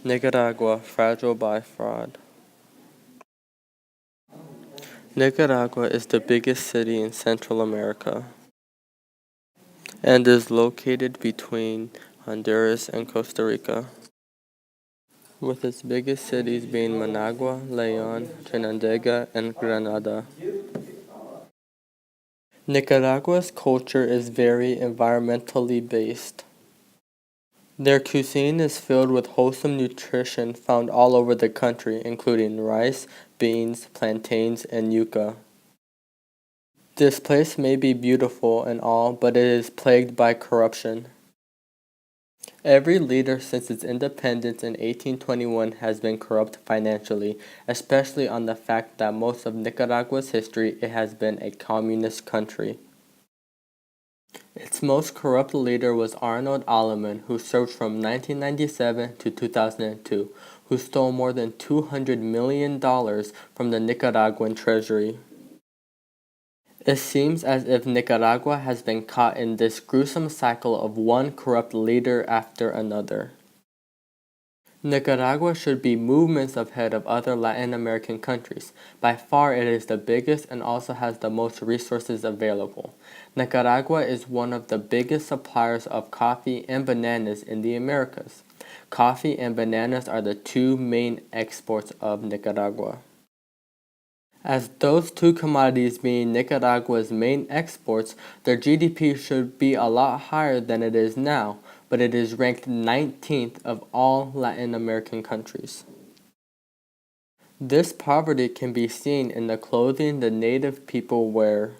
Nicaragua, fragile by fraud. Nicaragua is the biggest city in Central America and is located between Honduras and Costa Rica, with its biggest cities being Managua, Leon, Chinandega, and Granada. Nicaragua's culture is very environmentally based. Their cuisine is filled with wholesome nutrition found all over the country, including rice, beans, plantains, and yuca. This place may be beautiful and all, but it is plagued by corruption. Every leader since its independence in 1821 has been corrupt financially, especially on the fact that most of Nicaragua's history it has been a communist country. Its most corrupt leader was Arnold Aleman, who served from 1997 to 2002, who stole more than $200 million from the Nicaraguan treasury. It seems as if Nicaragua has been caught in this gruesome cycle of one corrupt leader after another. Nicaragua should be movements ahead of other Latin American countries. By far it is the biggest and also has the most resources available. Nicaragua is one of the biggest suppliers of coffee and bananas in the Americas. Coffee and bananas are the two main exports of Nicaragua. As those two commodities being Nicaragua's main exports, their GDP should be a lot higher than it is now, but it is ranked 19th of all Latin American countries. This poverty can be seen in the clothing the native people wear.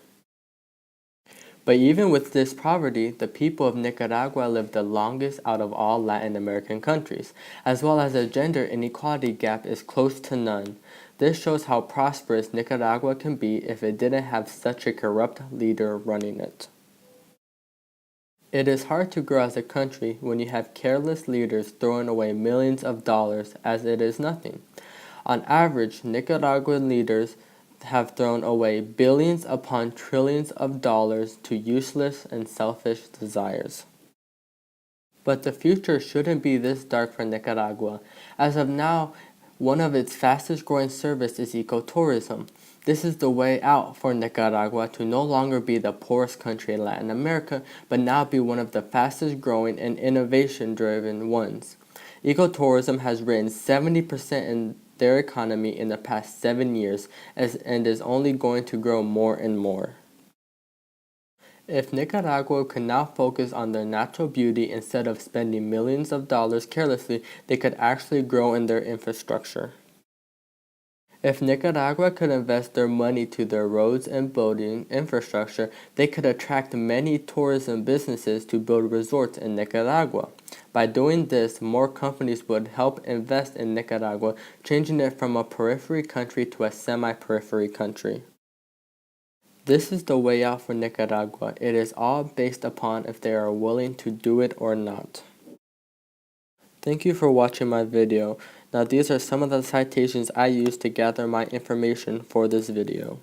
But even with this poverty, the people of Nicaragua live the longest out of all Latin American countries, as well as the gender inequality gap is close to none. This shows how prosperous Nicaragua can be if it didn't have such a corrupt leader running it. It is hard to grow as a country when you have careless leaders throwing away millions of dollars as it is nothing. On average, Nicaraguan leaders have thrown away billions upon trillions of dollars to useless and selfish desires. But the future shouldn't be this dark for Nicaragua. As of now, one of its fastest growing services is ecotourism. This is the way out for Nicaragua to no longer be the poorest country in Latin America, but now be one of the fastest growing and innovation driven ones. Ecotourism has risen 70% in their economy in the past 7 years and is only going to grow more and more. If Nicaragua could now focus on their natural beauty instead of spending millions of dollars carelessly, they could actually grow in their infrastructure. If Nicaragua could invest their money to their roads and boating infrastructure, they could attract many tourism businesses to build resorts in Nicaragua. By doing this, more companies would help invest in Nicaragua, changing it from a periphery country to a semi-periphery country. This is the way out for Nicaragua. It is all based upon if they are willing to do it or not. Thank you for watching my video. Now these are some of the citations I used to gather my information for this video.